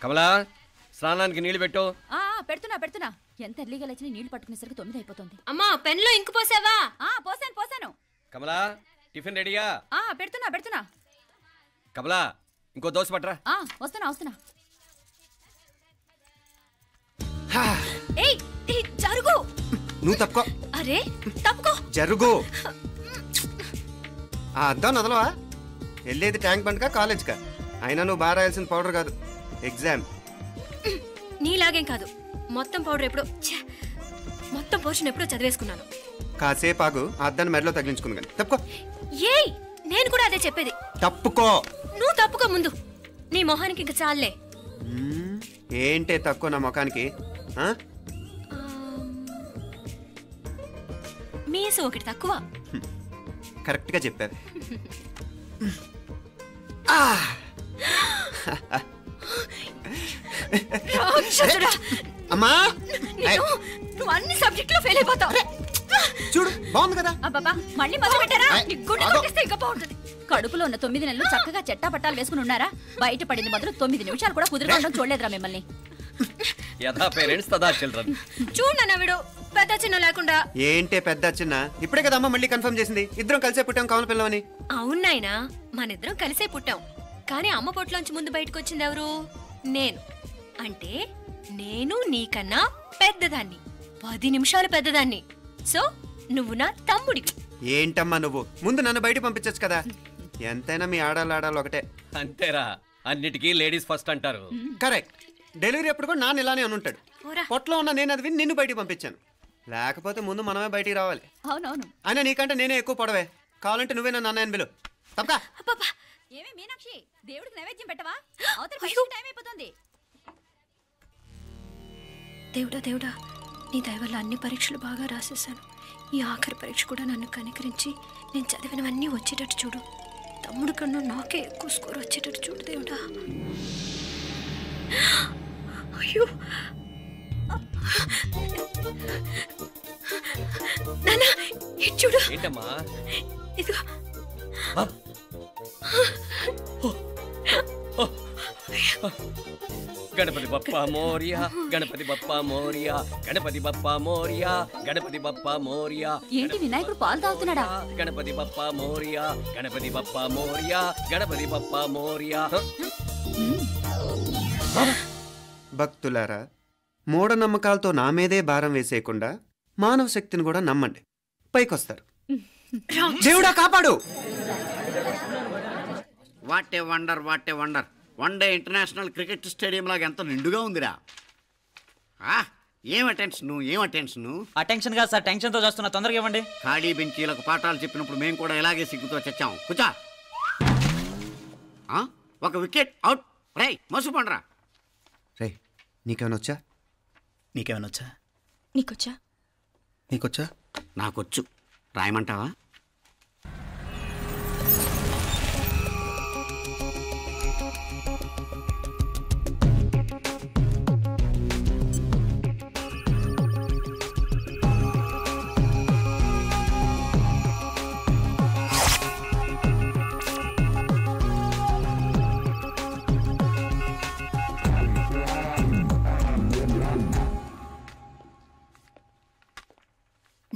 కమలా స్నానానికి నీళ్లు పెట్టు. పెడుతున్నా. ఎంత ఎర్లీగా లేచిన నీళ్లు పట్టుకునేసరికి 9 అయిపోతుంది. అమ్మా పెన్లో ఇంకు పోసావా? పోసాను. కమలా టిఫిన్ రెడీయా? పెడుతున్నా. కమలా ఇంకో దోశ పట్టరా. వస్తున్నా. జరుగు. నువ్వు తప్పుకో. అరే తప్పుకో. జరుగు. అద్దాం నదలవా? వెళ్ళేది ట్యాంక్ బండ్కా కాలేజ్కా? అయినా నువ్వు బాగా రాయాల్సిన పౌడర్ కాదు, ఎగ్జామ్. నీలాగేం కాదు. మొత్తం పౌడర్ ఎప్పుడో మొత్తం పోర్షన్ ఎప్పుడో చదివేసుకున్నాను. కాసేపు ఆగు, అద్దాన్ని మెడలో తగిలించుకుంది కానీ. తప్పుకో. ఏయ్ నేను కూడా అదే చెప్పేది. తప్పుకో. నువ్వు తప్పుకో ముందు. నీ మొహానికి ఇంక చాలే. ఏంటే తక్కువ నా ముఖానికి? మీసు ఒకటి తక్కువ. కరెక్ట్ గా చెప్పావు. అమ్మా నువ్వు అన్ని సబ్జెక్టులో ఫెయిల్ అయిపోతావు. చూడు బాగుంది కదా. అబ్బబ్బా మళ్ళీ మొదలు పెట్టారా? ఇంకా బాగుంటుంది. కడుపులో ఉన్న 9 నెలలు చక్కగా చెట్టా పట్టాలు వేసుకుని ఉన్నారా? బయట పడింది మొదలు 9 నిమిషాలు కూడా కుదురుకోవడం చూడలేదురా మిమ్మల్ని. యథా పేరెంట్స్ తదా చిల్డ్రన్. చూడన్నా వీడు పెద్ద చిన్న లేకుండా. ఏంటే పెద్ద చిన్న? ఇప్పుడే కదా అమ్మ మళ్ళీ కన్ఫర్మ్ చేసింది ఇద్దరం కలిసే పుట్టాం కావాలి పిల్లవని. అవునాయినా మనిద్దరం కలిసే పుట్టాం. కానీ అమ్మ పొట్లోంచి ముందు బయటకు వచ్చింది ఎవరు? నేను. అంటే నేను నీకన్నా పెద్దదాన్ని, 10 నిమిషాలు పెద్దదాన్ని. సో నువ్వు నా తమ్ముడి. ఏంటమ్మా నువ్వు? ముందు నన్ను బయట పంపించచ్చు కదా. ఎంతైనా మీ ఆడాలు ఒకటే. అంతేరా, అన్నిటికీ లేడీస్ ఫస్ట్ అంటారు. కరెక్ట్. డెలివరీ అప్పుడు కూడా నాన్న ఇలానే అనుంటాడు. పొట్లో ఉన్న నేను అది విని నిన్ను బయటికి పంపించాను. లేకపోతే ముందు మనమే బయటికి రావాలి. అవునవును. అయినా నీకంటే నేనే ఎక్కువ పొడవే. కావాలంటే నువ్వే నన్ను అన్నయ్యను పిలు. తప్పకా. ఏమే మీనాక్షి, దేవుడికి నైవేద్యం పెట్టవా? అవతల టైం అయిపోతుంది. దేవుడా నీ దయ వల్ల అన్ని పరీక్షలు బాగా రాసేసాను. ఈ ఆఖరి పరీక్ష కూడా నన్ను కనికరించి నేను చదివినవన్నీ వచ్చేటట్టు చూడు. తమ్ముడు కన్నా నాకే ఎక్కువ స్కోర్ వచ్చేటట్టు చూడు దేవుడా. అయ్యో నాన్నా ఇది చూడు. ఏంటమ్మా? ఇదిగో. గణపతి బప్పా మోరియా, గణపతి బప్పా మోరియా, గణపతి బప్పా మోరియా, గణపతి బప్పా మోరియా. ఏంటి వినాయకుడు పాలు తాగుతున్నాడా? గణపతి బప్పా మోరియా, గణపతి బప్పా మోరియా, గణపతి బప్పా మోరియా. భక్తులారా, మూఢనమ్మకాలతో నా మీదే భారం వేసేయకుండా మానవ శక్తిని కూడా నమ్మండి, పైకొస్తారు. దేవుడా కాపాడు. What a wonder, what a wonder. One day international cricket stadium లాగా ఎంత నిండుగా ఉందిరా. ఏం అటెన్షన్? అటెన్షన్ కాదు సార్, టెన్షన్తో చూస్తున్నా. తొందరగా ఇవ్వండి. ఖాళీ బెంచీలకు పాఠాలు చెప్పినప్పుడు మేము కూడా ఇలాగే సిగ్గుతో చచ్చాం. కూర్చో. ఒక వికెట్ అవుట్. రై మసు పండరా. రే నీకేమైనా వచ్చా? నీకేమైనా వచ్చా? నీకొచ్చా? నాకొచ్చు. రాయమంటావా?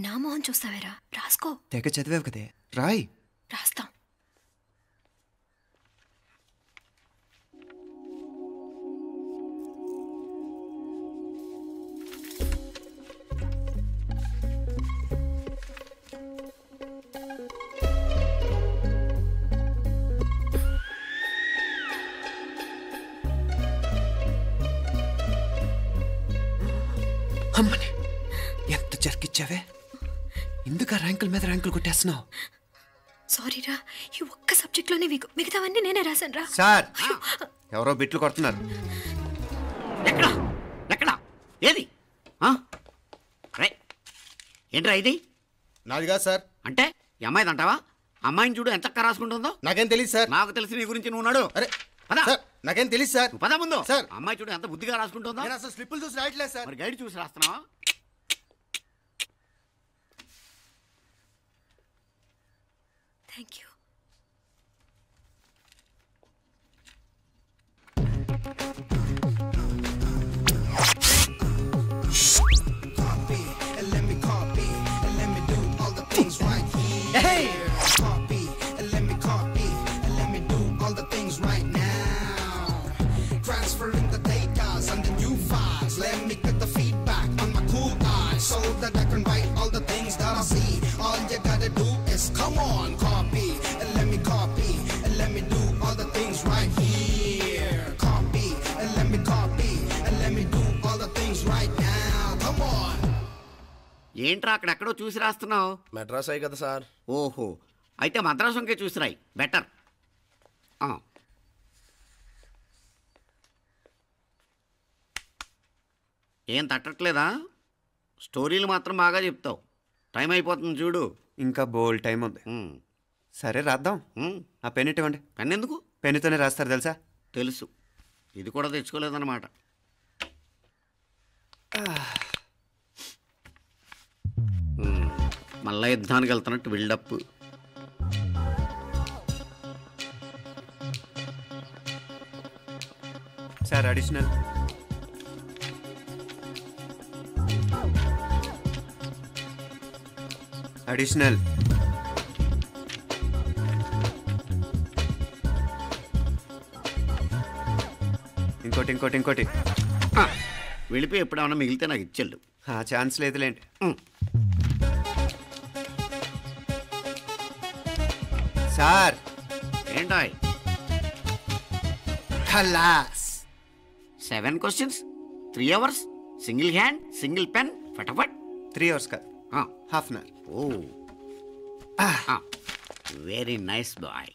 నా మోహన్ చూస్తావేరా? రాసుకో. తెగ చదివావు కదే, రాయ్. రాస్తాం. అమ్మని ఎంత జరికిచ్చావే. ఎందుకు ర్యాంకుల మీద ర్యాంకులు కొట్టేస్తున్నావు? సారీరా, ఈ ఒక్క సబ్జెక్ట్లోనే మిగతావన్నీ నేనే రాశాను రా. సార్ ఎవరో బిట్లు కొడుతున్నారు. ఎక్కడా ఏది? ఏంట్రా ఇది? నాది కాదు సార్. అంటే ఈ అమ్మాయిది అంటావా? అమ్మాయిని చూడు ఎంత రాసుకుంటుందో. నాకేం తెలియదు సార్. నాకు తెలిసి నీ గురించి నువ్వు నాడు. అరే సార్, నాకేం తెలియదు సార్. పద ముందు. సార్ అమ్మాయి చూడు ఎంత బుద్ధిగా రాసుకుంటుందో. నేను అసలు స్లిప్పులు చూసి రాయట్లేదు సార్. మరి గైడ్ చూసి రాస్తున్నావా? Thank you. transferring the data and the new files. Let me get the feedback on my cool eyes so that I can write all the things that I see. All you gotta do is come on, copy and let me copy and let me do all the things right here. Copy and let me copy and let me do all the things right now. Come on. ఏంట్రా అక్కడెక్కడో చూసి రాస్తున్నావు? మెడ్రాస్ అయ్యి కదా sir. ఓహో, అయితే మద్రాసు వంకే చూసి రాయి, better. ఏం తట్టట్లేదా? స్టోరీలు మాత్రం బాగా చెప్తావు. టైం అయిపోతుంది చూడు. ఇంకా బోల్డ్ టైం ఉంది. సరే రాద్దాం. ఆ పెన్ ఇవ్వండి. పెన్ ఎందుకు? పెన్నుతోనే రాస్తారు తెలుసా? తెలుసు. ఇది కూడా తెచ్చుకోలేదన్నమాట. మళ్ళా యుద్ధానికి వెళ్తున్నట్టు బిల్డప్. Sir additional. అడిషనల్. ఇంకోటి వెళ్ళిపోయి ఎప్పుడేమన్నా మిగిలితే నాకు ఇచ్చెళ్ళు. ఛాన్స్ లేదులేండి. సార్ ఏంటాయ్? ఖలాస్. 7 questions, 3 hours, single hand, single pen, ఫటాఫట్. 3 hours కాదు, half an hour. Oh, very nice boy.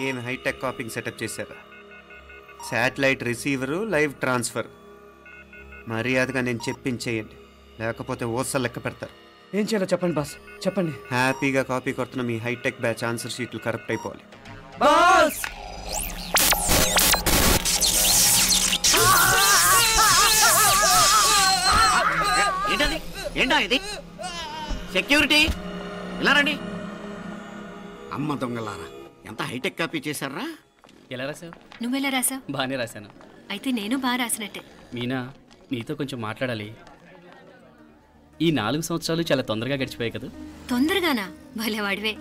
ఏం హైటెక్ కాపింగ్ సెటప్ చేశారా? Satellite receiver, live transfer. మర్యాదగా నేను చెప్పించేయండి, లేకపోతే ఓసలు లెక్క పెడతారు. ఏం చేయాలో చెప్పండి బాస్, చెప్పండి. హ్యాపీగా కాపీ కొడుతున్న మీ హైటెక్ బ్యాచ్ ఆన్సర్ షీట్లు కరెక్ట్ అయిపోవాలి. బాస్ ఏంటది? ఏంటా ఇది? సెక్యూరిటీ ఇలా రండి. అమ్మ దొంగలారా, ఎంత హైటెక్ కాపీ చేశారా? ఎలా రాసావు? నువ్వెలా రాసావు? బాగానే రాశాను. అయితే నేను బాగా రాసినట్టే. మీనా, నీతో కొంచెం మాట్లాడాలి. ఈ 4 సంవత్సరాలు చాలా తొందరగా గడిచిపోయాయి కదా? తొందరగానా? భలేవాడివే.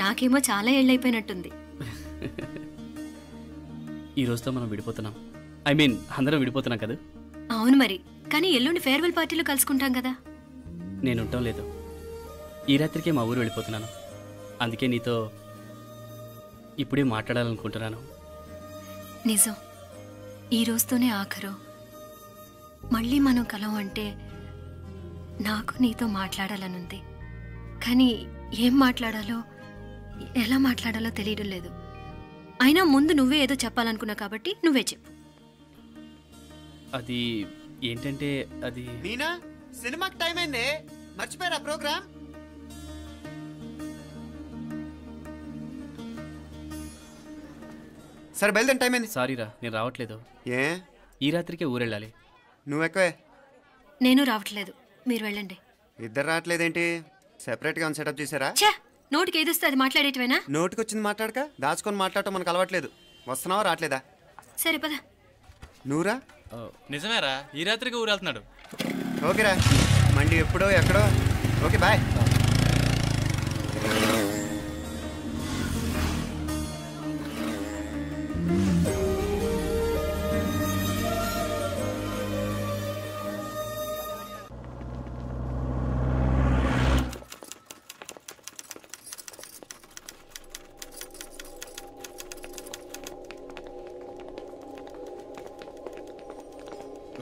నాకేమో చాలా ఏళ్ళైపోయినట్టుంది. ఈ రోజుతో మనం విడిపోతున్నాం. ఐ మీన్ అందరం విడిపోతున్నాం కదా? అవును మరి, కానీ ఎల్లుండి ఫేర్వెల్ పార్టీలో కలుసుకుంటాం కదా. నేను ఉండటం లేదు. ఈ రాత్రికే మా ఊరు వెళ్ళిపోతున్నాను. అందుకే నీతో ఇప్పుడే మాట్లాడాలనుకుంటున్నాను. నిజం, ఈ రోజుతోనే ఆఖరు. మళ్ళీ మనం కలం అంటే నాకు నీతో మాట్లాడాలనుంది. కానీ ఏం మాట్లాడాలో, ఎలా మాట్లాడాలో తెలియడం లేదు. అయినా ముందు నువ్వే ఏదో చెప్పాలనుకున్నా కాబట్టి నువ్వే చెప్పు. అది ఏంటంటే, అది మీనా, సినిమాకి టైం అయింది, మర్చిపోయారా ప్రోగ్రామ్? సరే బయలుదేరి, టైం అయింది. సారీరా, నేను రావట్లేదు. ఏ? ఈ రాత్రికే ఊరెళ్ళాలి. నువ్వు ఎక్కువే. నేను రావట్లేదు, మీరు వెళ్ళండి. ఇద్దరు రావట్లేదేంటి? సెపరేట్గా సెటప్ చేశారా? నోటికి ఏదొస్తే అది మాట్లాడేటివేనా? నోటికి వచ్చింది మాట్లాడక దాచుకొని మాట్లాడటం మనకు అలవాట్లేదు. వస్తున్నావా రావట్లేదా? సరే పద. నువ్వురా. నిజమేరా, ఈ రాత్రికి ఊరు వెళ్తున్నాడు. ఓకేరా, మండి ఎప్పుడో ఎక్కడో. Okay bye.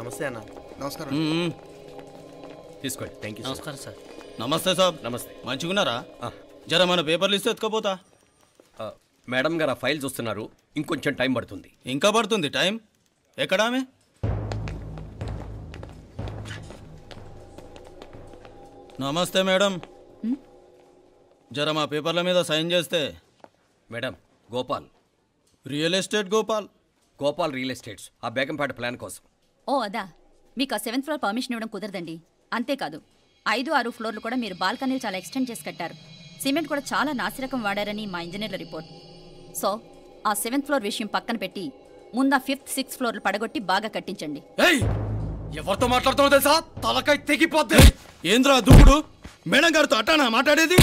నమస్తే అన్న. నమస్కారం. తీసుకోండి. Thank you. నమస్కారం సార్. నమస్తే సార్. నమస్తే. మంచిగున్నారా? జర మన పేపర్లు ఇస్తే ఎత్తుకోపోతా. మేడం గారు ఆ ఫైల్ చూస్తున్నారు, ఇంకొంచెం టైం పడుతుంది. ఇంకా పడుతుంది టైం? ఎక్కడా ఆమె? నమస్తే మేడం, జర మా పేపర్ల మీద సైన్ చేస్తే. Madam, Gopal, real estate Gopal. Gopal real estates, ఆ బేగంపేట ప్లాన్ కోసం. ఓ అదా, మీకు ఆ 7th ఫ్లోర్ పర్మిషన్ ఇవ్వడం కుదరదండి. అంతేకాదు 5, 6 ఫ్లోర్లు కూడా మీరు బాల్కనీలు చాలా ఎక్స్టెండ్ చేసి కట్టారు. సిమెంట్ కూడా చాలా నాసిరకం వాడారని మా ఇంజనీర్ల రిపోర్ట్. సో ఆ 7th ఫ్లోర్ విషయం పక్కన పెట్టి ముందు ఆ 5th, 6th ఫ్లోర్లు పడగొట్టి బాగా కట్టించండి. ఎవరితో మాట్లాడుతున్నావు తెలుసా? తలకాయ తెగిపోద్ది. ఏంద్రా దూకుడు? మేడం గారితో అట్టానా మాట్లాడేది?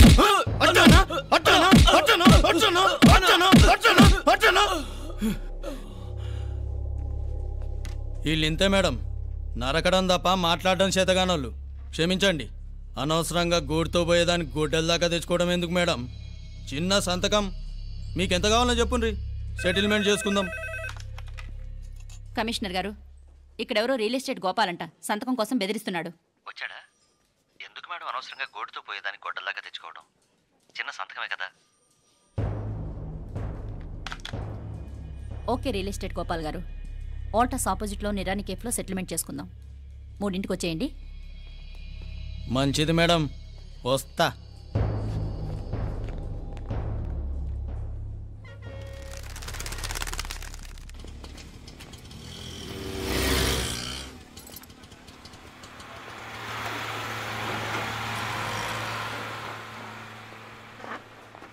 అట్టానా అట్టానా అట్టానా అట్టానా అట్టానా అట్టానా అట్టానా? వీళ్ళింతే మేడం, నరకడం తప్ప మాట్లాడడం చేతగానోళ్ళు. క్షమించండి, అనవసరంగా గోడుతో పోయేదానికి గొడ్డల దాకా తెచ్చుకోవడం ఎందుకు మేడం? చిన్న సంతకం మీకెంత కావాలో చెప్పుండ్రి, సెటిల్మెంట్ చేసుకుందాం. కమిషనర్ గారు, ఇక్కడెవరో రియల్ ఎస్టేట్ గోపాలంట సంతకం కోసం బెదిరిస్తున్నాడు. వచ్చాడా? ఎందుకు మేడం అనవసరంగా గోడుతో పోయేదానికి గొడ్డల్లాగా తెచ్చుకోవడం? చిన్న సంతకమే కదా. ఓకే రియల్ ఎస్టేట్ గోపాల్ గారు, ఆల్టాస్ ఆపోజిట్లో నిరాని కేఫ్లో సెటిల్మెంట్ చేసుకుందాం. 3ంటికి వచ్చేయండి. మంచిది మేడం, వస్తా.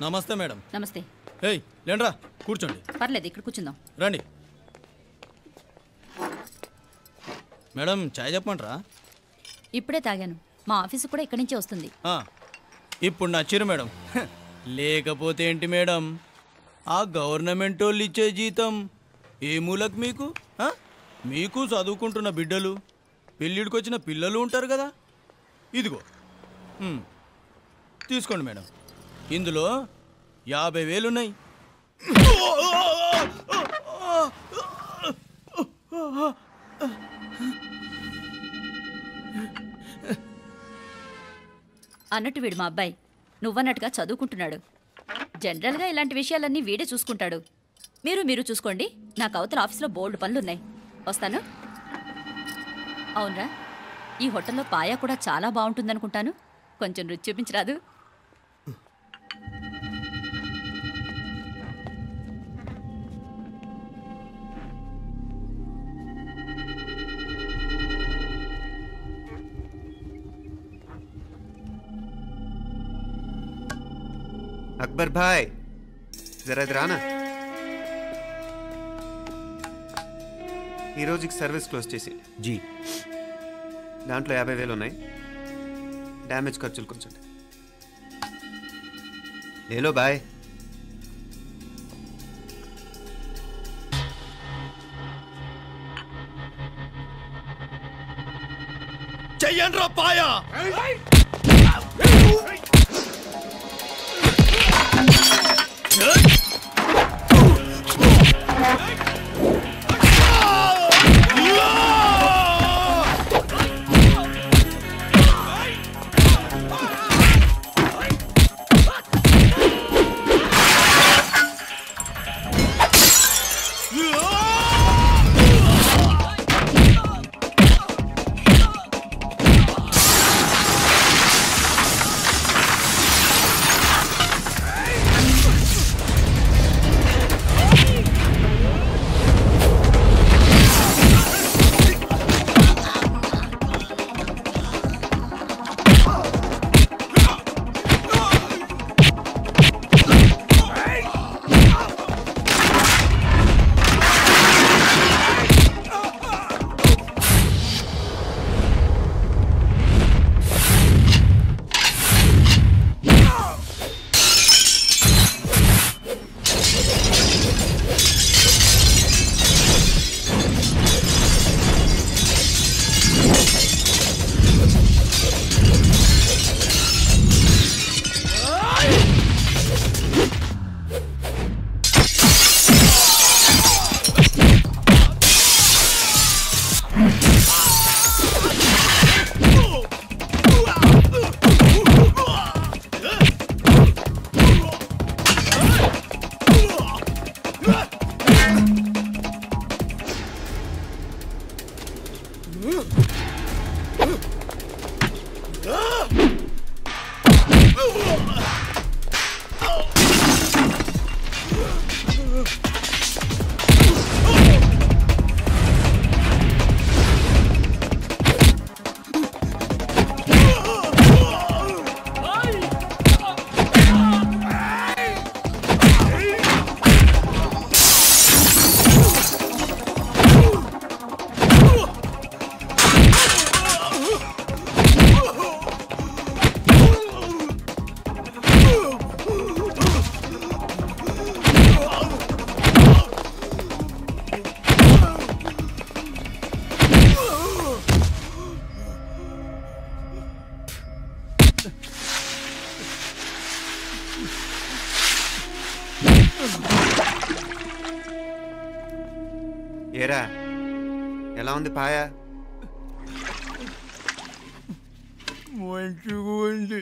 నమస్తే మేడం. నమస్తే. ఏయ్ లేండ్రా, కూర్చోండి. పర్లేదు, ఇక్కడ కూర్చుందాం. రండి మేడం, చాయ్ చెప్పమంటారా? ఇప్పుడే తాగాను. మా ఆఫీసు కూడా ఇక్కడి నుంచే వస్తుంది. ఇప్పుడు నచ్చిరు మేడం. లేకపోతే ఏంటి మేడం, ఆ గవర్నమెంట్ వాళ్ళు ఇచ్చే జీతం ఏ మూలకు మీకు? మీకు చదువుకుంటున్న బిడ్డలు, పెళ్ళిడికి వచ్చిన పిల్లలు ఉంటారు కదా. ఇదిగో తీసుకోండి మేడం, ఇందులో 50,000 ఉన్నాయి. అన్నట్టు వీడు మా అబ్బాయి నువ్వన్నట్టుగా చదువుకుంటున్నాడు. జనరల్గా ఇలాంటి విషయాలన్నీ వీడే చూసుకుంటాడు. మీరు చూసుకోండి. నాకు అవతల ఆఫీస్లో బోల్డ్ పనులున్నాయి. వస్తాను. అవునరా, ఈ హోటల్లో పాయా కూడా చాలా బాగుంటుందనుకుంటాను. కొంచెం రుచి చూపించరాదు? అక్బర్ భాయ్, జరా ఇది రానా. ఈ రోజుకి సర్వీస్ క్లోజ్ చేసి జీ. దాంట్లో 50,000 ఉన్నాయి. డ్యామేజ్ ఖర్చులు కొంచెం లేలో బాయ్. చెయ్యండి రా పాయా. ఏరా ఎలా ఉంది పాయ? మంచిగా ఉంది.